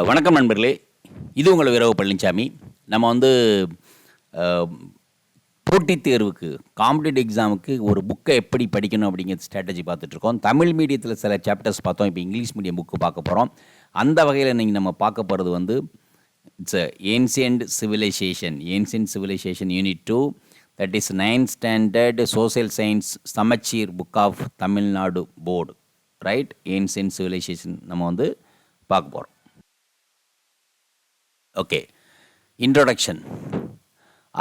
வணக்கம் நண்பர்களே, இது உங்கள் வீரவ பழனிசாமி. நம்ம வந்து போட்டித் தேர்வுக்கு காம்படிட்டிவ் எக்ஸாமுக்கு ஒரு புக்கை எப்படி படிக்கணும் அப்படிங்கிற ஸ்ட்ராட்டஜி பார்த்துட்ருக்கோம். தமிழ் மீடியத்தில் சில சாப்டர்ஸ் பார்த்தோம், இப்போ இங்கிலீஷ் மீடியம் புக்கு பார்க்க போகிறோம். அந்த வகையில் இன்றைக்கி நம்ம பார்க்க போகிறது வந்து it's ancient civilization unit 2, that is 9th standard social science சமச்சீர் book of Tamil Nadu board, right? Ancient civilization நம்ம வந்து பார்க்க போகிறோம். Okay. Introduction.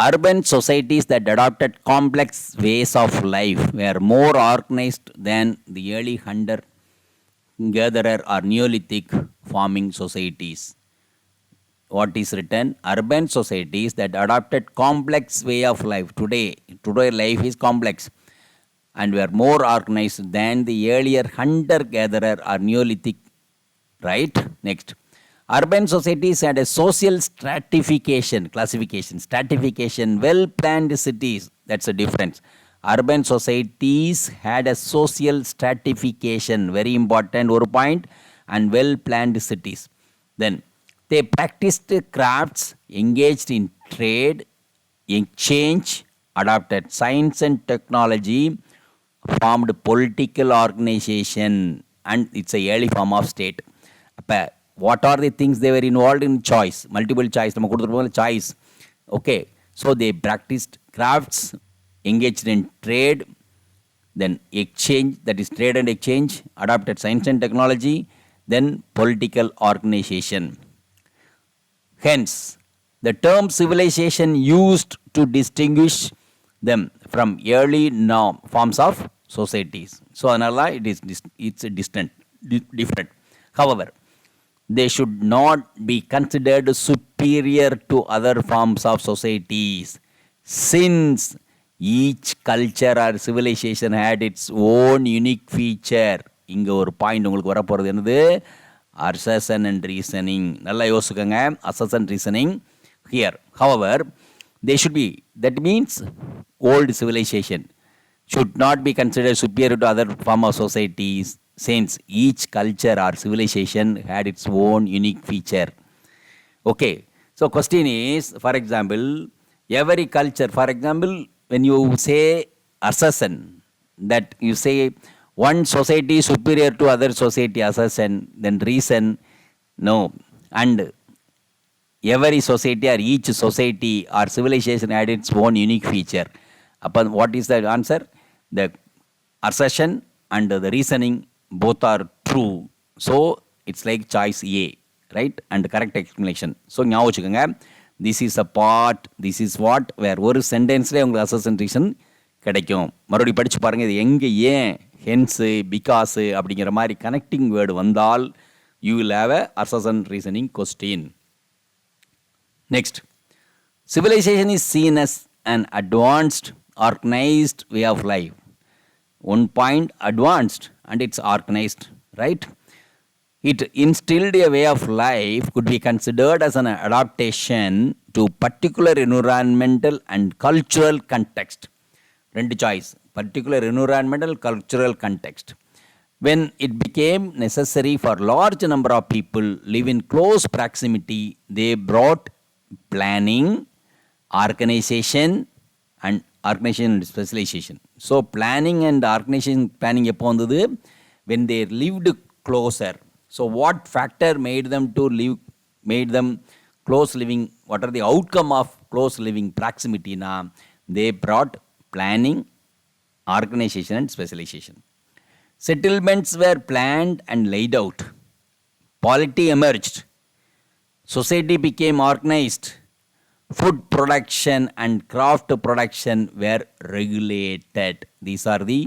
Urban societies that adopted complex ways of life were more organized than the early hunter-gatherer or Neolithic farming societies. What is written? Urban societies that adopted complex way of life. Today life is complex and were more organized than the earlier hunter-gatherer or Neolithic. Right? Next. Urban societies had a social stratification, well-planned cities. That's a difference. Urban societies had a social stratification, very important, one point, and well-planned cities. Then, they practiced crafts, engaged in trade, exchange, adopted science and technology, formed political organization, and it's a early form of state. What are the things they were involved in? Choice, multiple choice. Choice. Okay, so they practiced crafts, engaged in trade, then exchange, that is trade and exchange, adopted science and technology, then political organization. Hence, the term civilization used to distinguish them from early forms of societies. So, another it's different. However, they should not be considered superior to other forms of societies, since each culture or civilization had its own unique feature. இங்கே ஒரு point உங்களுக்கு வரப்போகிறது என்னது? assertion and reasoning. நல்லா யோசிக்கங்க. assertion and reasoning here. However, they should be, that means old civilization should not be considered superior to other form of societies, since each culture or civilization had its own unique feature. Okay, so question is, for example, every culture, for example, when you say assertion, that you say one society is superior to other society, assertion, then reason, no, and every society or each society or civilization had its own unique feature. Upon what is the answer? The assertion and the reasoning both are true, so it's like choice A, right? And correct explanation. So ஞாபகம் வச்சுக்கோங்க, this is a part, this is what, where ஒரு சென்டென்ஸ்லேயே உங்களுக்கு assertion reason கிடைக்கும். மறுபடியும் படித்து பாருங்கள், இது எங்கே, ஏன், ஹென்ஸு, பிகாஸு அப்படிங்கிற மாதிரி கனெக்டிங் வேர்டு வந்தால் you will have a assertion reasoning question. Next, civilization is seen as an advanced, organized way of life. One point, advanced, and it's organized, right? It instilled a way of life could be considered as an adaptation to particular environmental and cultural context. Rendu choice, particular environmental cultural context. When it became necessary for large number of people live in close proximity, they brought planning, organization and specialization. So planning and organization, planning எப்போ வந்தது? When they lived closer. So what factor made them close living? What are the outcome of close living proximity? They brought planning, organization and specialization. Settlements were planned and laid out. Polity emerged. Society became organized. Food production and craft production were regulated. These are the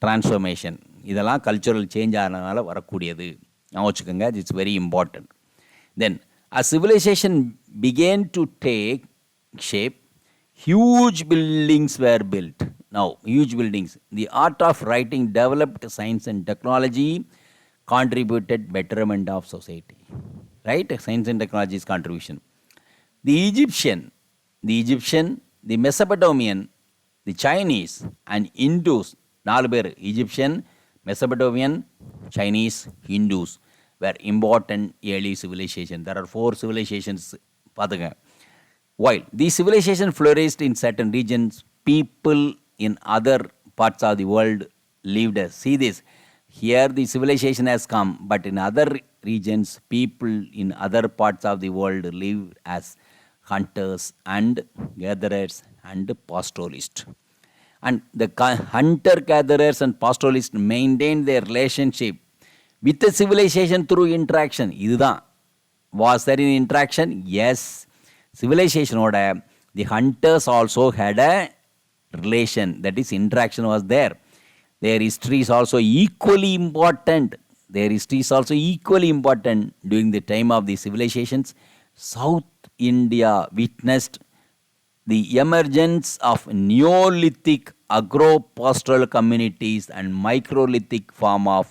transformation. இதெல்லாம் cultural change ஆனதுனால வரக்கூடியது. நான் வச்சுக்கோங்க, it's very important. Then a civilization began to take shape. Huge buildings were built. Now, huge buildings. The art of writing developed, science and technology contributed betterment of society. Right? Science and technology's contribution. The Egyptian, the Mesopotamian, the Chinese and Hindus, 4 பேர், Egyptian, Mesopotamian, Chinese, Hindus, were important early civilization. There are 4 civilizations. பார்த்துங்க. While these civilizations flourished in certain regions, people in other parts of the world lived as. See this. Here the civilization has come, but in other regions, people in other parts of the world live as hunters and gatherers and pastoralists. And the hunter-gatherers and pastoralists maintained their relationship with the civilization through interaction. இதுதான். Was there an interaction? Yes. Civilization oda the hunters also had a relation. That is, interaction was there. Their history is also equally important. Their history is also equally important. During the time of the civilizations, South India witnessed the emergence of Neolithic agro-pastoral communities and microlithic form of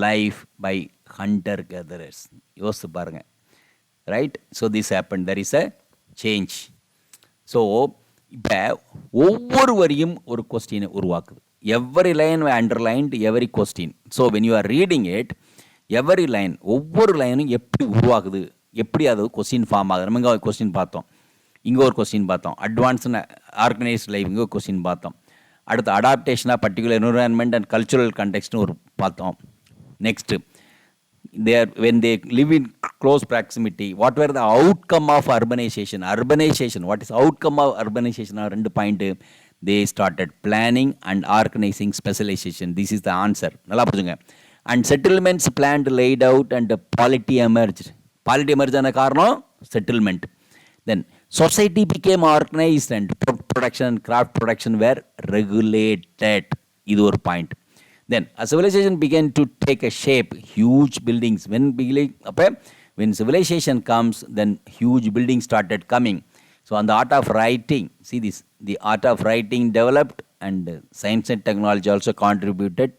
life by hunter-gatherers. யோசித்து பாருங்க. Right? So this happened. There is a change. So, இப்போ ஒவ்வொரு வரியும் ஒரு கொஸ்டினை உருவாக்குது. Every line underlined every question. So when you are reading it, every line, ஒவ்வொரு லைனும் எப்படி உருவாக்குது, எப்படி அது கொஸ்டின் ஃபார்ம் ஆகுது. நம்ம இங்கே கொஸ்டின் பார்த்தோம், இங்கே ஒரு கொஸ்டின் பார்த்தோம். அட்வான்ஸ்டு ஆர்கனைஸ்ட் லைஃப் இங்கே ஒரு கொஸ்டின் பார்த்தோம். அடுத்து அடாப்டேஷனாக பர்டிகுலர் என்விரான்மெண்ட் அண்ட் கல்ச்சுரல் கண்டெக்ஸ்ட்னு ஒரு பார்த்தோம். Next when they live in close proximity, what were the outcome of urbanization? What is outcome of urbanization? ரெண்டு point. They started planning and organizing specialization. This is the answer. நல்லா புரிஞ்சுங்க. And settlements planned, laid out, and polity emerged. Polity emerged ஆன காரணம் settlement. Then society became organized and production and craft production were regulated. இது ஒரு point. Then a civilization began to take a shape, huge buildings. When civilization comes, then huge buildings started coming. So on the art of writing, see this, the art of writing developed and science and technology also contributed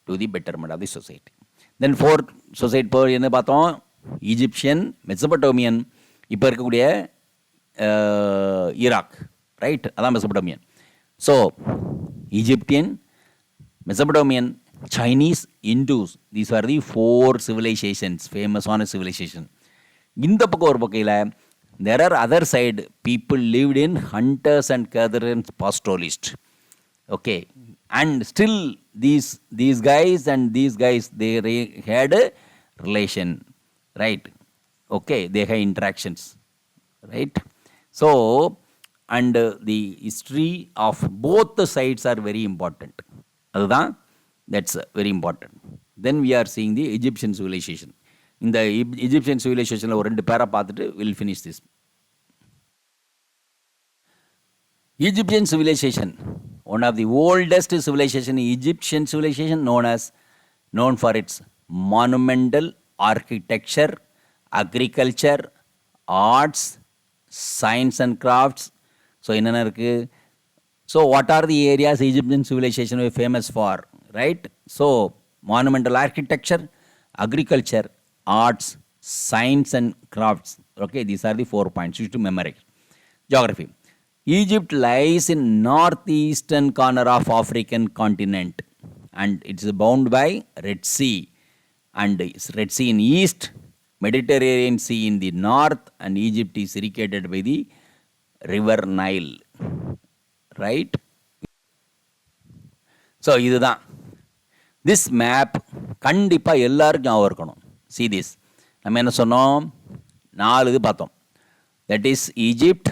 to the betterment of the society. Then fourth society per என்ன பார்த்தோம், Egyptian, Mesopotamian, இப்போ இருக்கக்கூடிய Iraq, right, அதான் Mesopotamian. So Egyptian, Mesopotamian, Chinese, Hindus, these are the 4 civilizations, famous on a civilization. இந்த பக்கம் ஒரு பக்கையில் there are other side, people lived in hunters and gatherers, pastoralists. Okay, and still these guys and these guys, they had a relation, right? Okay, they had interactions, right? So, and the history of both the sides are very important. அதுதான், that's very important. Then we are seeing the Egyptian civilization. இந்த Egyptian civilizationல ஒரு 2 பேரா பார்த்துட்டு we'll finish this. Egyptian civilization, one of the oldest civilization, Egyptian civilization known for its monumental architecture, agriculture, arts, science and crafts. So என்னென்ன இருக்கு? So what are the areas Egyptian civilization were famous for, right? So monumental architecture, agriculture, arts, science and crafts. Okay, these are the 4 points you to memorize. Geography. Egypt lies in northeastern corner of African continent and it is bound by Red Sea, and Red Sea in east, Mediterranean Sea in the north, and Egypt is irrigated by the river Nile, right? So இதுதான். This map கண்டிப்பாக எல்லாருக்கும் ஞாபகம் இருக்கணும். See this. நம்ம என்ன சொன்னோம், 4 இது பார்த்தோம். That is Egypt,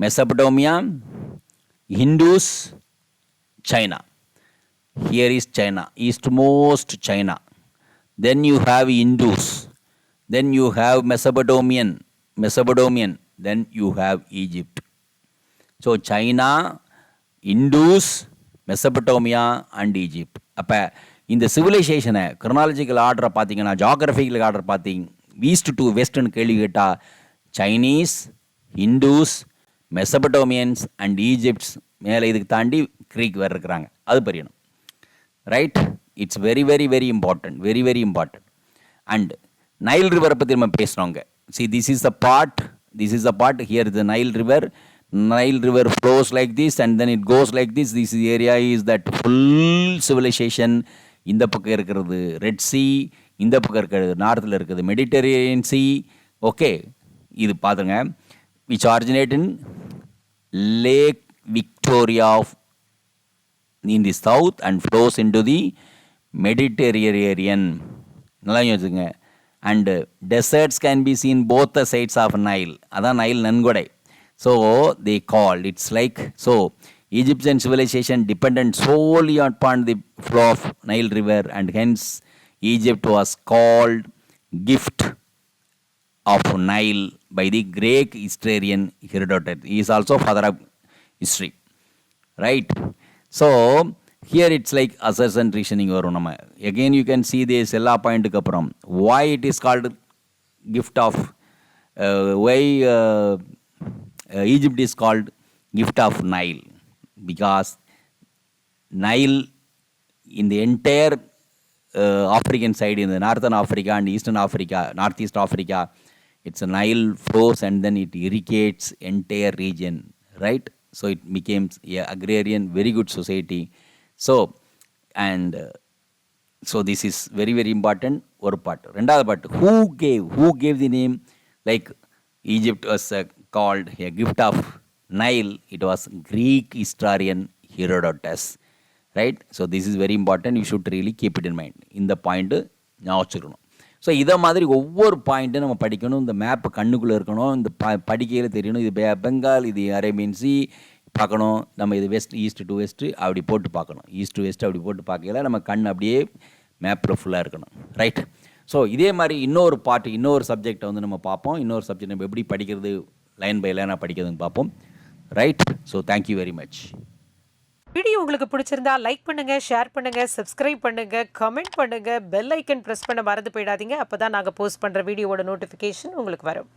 Mesopotamia, Hindus, China. Here is China, eastmost China. Then you have Hindus. Then you have Mesopotamian. Then you have Egypt. So China, Hindus, Mesopotamia and Egypt. அப்போ இந்த சிவிலைசேஷனை chronological ஆர்டரை பார்த்தீங்கன்னா, geographical order பார்த்தீங்க, east to வெஸ்ட்னு கேள்வி கேட்டால் Chinese, Hindus, Mesopotamians and Egypts, மேலே இதுக்கு தாண்டி க்ரீக் வேறு இருக்கிறாங்க, அது தெரியணும், right? It's very very very important, very very important. And Nile ரிவரை பற்றி நம்ம பேசுகிறோங்க. See this is the part, here the Nile river. Nile river flows like this and then it goes like this. This area is that full civilization. இந்த பக்கம் இருக்கிறது red C, இந்த பக்கம் இருக்கிறது நார்த்தில் இருக்குது மெடிட்டரேனியன் சி. ஓகே, இது பார்த்துங்க, which originate in Lake Victoria in the south and flows into the Mediterranean. நல்லா யோசிச்சுங்க. And deserts can be seen both the sides of Nile. அதான் நைல் நன்கொடை. So they called it's like so Egyptian civilization depended solely upon the flow of Nile river, and hence Egypt was called gift of Nile by the Greek historian Herodotus. He is also father of history, right? So here it's like assertion reasoning varum nama. Again you can see this ella point ku appuram why it is called gift of why Egypt is called gift of Nile, because Nile in the entire African side, in the northern Africa and eastern Africa, northeast Africa, it's a Nile flows and then it irrigates entire region, right? So it became a agrarian very good society. So and so this is very very important ஒரு part. ரெண்டாவது part, who gave the name, like Egypt was called a gift of Nile. It was Greek historian Herodotus, right? So this is very important, you should really keep it in mind. இந்த point ஞாபகம் வச்சுக்கணும். So இதை மாதிரி ஒவ்வொரு பாயிண்ட்டும் நம்ம படிக்கணும். இந்த மேப்பு கண்ணுக்குள்ளே இருக்கணும், இந்த படிக்கையில் தெரியணும். இது பெங்கால், இது அரேபியன் சி பார்க்கணும். நம்ம இது வெஸ்ட் ஈஸ்ட் டு வெஸ்ட்டு அப்படி போட்டு பார்க்கணும். ஈஸ்ட் டு வெஸ்ட் அப்படி போட்டு பார்க்கல நம்ம கண் அப்படியே மேப்பில் ஃபுல்லாக இருக்கணும், ரைட்? ஸோ இதே மாதிரி இன்னொரு பார்ட், இன்னொரு சப்ஜெக்டை வந்து நம்ம பார்ப்போம். இன்னொரு சப்ஜெக்ட் நம்ம எப்படி படிக்கிறது, லைன் பை லைனாக படிக்கிறதுன்னு பார்ப்போம், right? So thank you very much. Video உங்களுக்கு பிடிச்சிருந்தா லைக் பண்ணுங்க, ஷேர் பண்ணுங்க, சப்ஸ்கிரைப் பண்ணுங்க, கமெண்ட் பண்ணுங்க, பெல் ஐக்கன் பிரஸ் பண்ண மறந்து போயிடாதீங்க. அப்பதான் நாங்கள் போஸ்ட் பண்ற வீடியோவோட நோட்டிஃபிகேஷன் உங்களுக்கு வரும்.